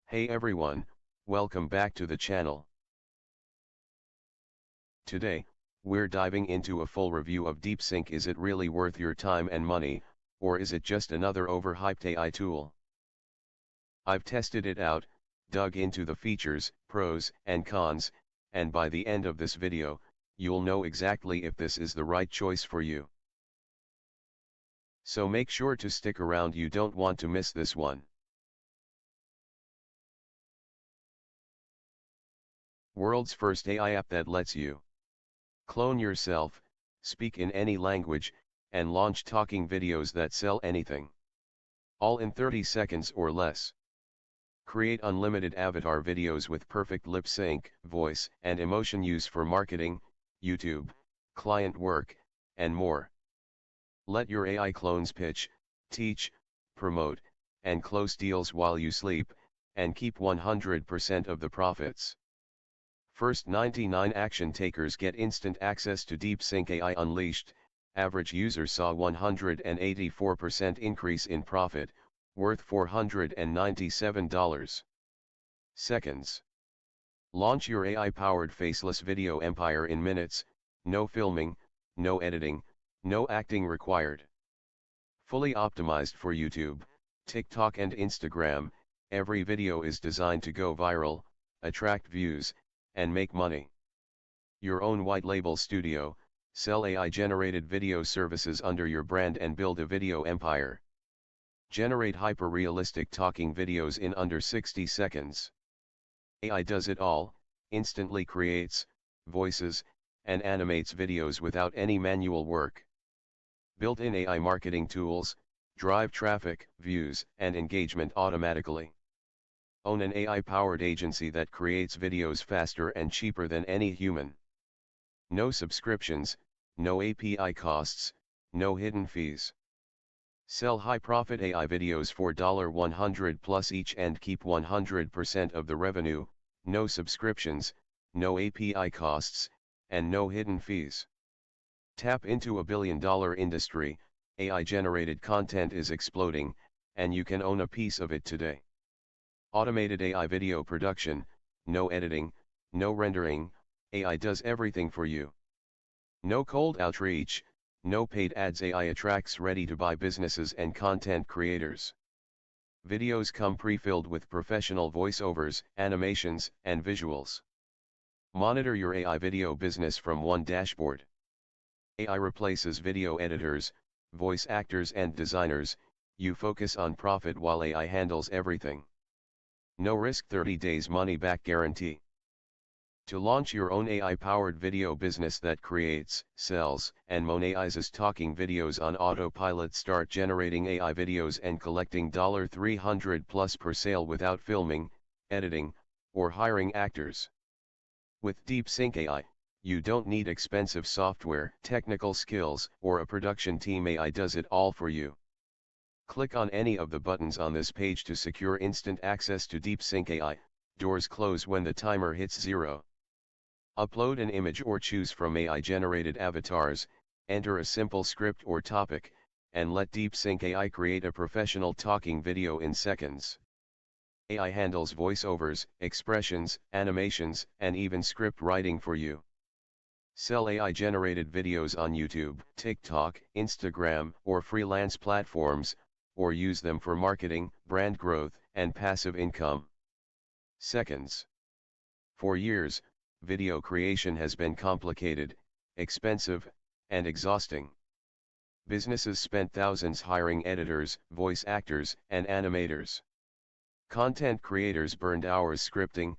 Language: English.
Hey everyone, welcome back to the channel. Today, we're diving into a full review of Deepsync. Is it really worth your time and money, or is it just another overhyped AI tool? I've tested it out, dug into the features, pros and cons, and by the end of this video, you'll know exactly if this is the right choice for you. So make sure to stick around, you don't want to miss this one. World's first AI app that lets you clone yourself, speak in any language, and launch talking videos that sell anything. All in 30 seconds or less. Create unlimited avatar videos with perfect lip sync, voice, and emotion use for marketing, YouTube, client work, and more. Let your AI clones pitch, teach, promote, and close deals while you sleep, and keep 100% of the profits. First 99 action takers get instant access to Deepsync AI Unleashed. Average user saw 184% increase in profit, worth $497. Seconds. Launch your AI-powered faceless video empire in minutes, no filming, no editing, no acting required. Fully optimized for YouTube, TikTok and Instagram, every video is designed to go viral, attract views, and make money. Your own white label studio, sell AI-generated video services under your brand and build a video empire. Generate hyper-realistic talking videos in under 60 seconds. AI does it all, instantly creates, voices, and animates videos without any manual work. Built-in AI marketing tools, drive traffic, views, and engagement automatically. Own an AI-powered agency that creates videos faster and cheaper than any human. No subscriptions, no API costs, no hidden fees. Sell high-profit AI videos for $100 plus each and keep 100% of the revenue, no subscriptions, no API costs, and no hidden fees. Tap into a billion-dollar industry. AI-generated content is exploding, and you can own a piece of it today. Automated AI video production, no editing, no rendering, AI does everything for you. No cold outreach, no paid ads, AI attracts ready-to-buy businesses and content creators. Videos come pre-filled with professional voiceovers, animations, and visuals. Monitor your AI video business from one dashboard. AI replaces video editors, voice actors and designers. You focus on profit while AI handles everything. No risk, 30 days money back guarantee. To launch your own AI-powered video business that creates, sells, and monetizes talking videos on autopilot, start generating AI videos and collecting $300 plus per sale without filming, editing, or hiring actors. With Deepsync AI, you don't need expensive software, technical skills, or a production team. AI does it all for you. Click on any of the buttons on this page to secure instant access to Deepsync AI. Doors close when the timer hits 0. Upload an image or choose from AI-generated avatars, enter a simple script or topic, and let Deepsync AI create a professional talking video in seconds. AI handles voiceovers, expressions, animations, and even script writing for you. Sell AI-generated videos on YouTube, TikTok, Instagram, or freelance platforms, or use them for marketing, brand growth, and passive income. Seconds. For years, video creation has been complicated, expensive, and exhausting. Businesses spent thousands hiring editors, voice actors, and animators. Content creators burned hours scripting,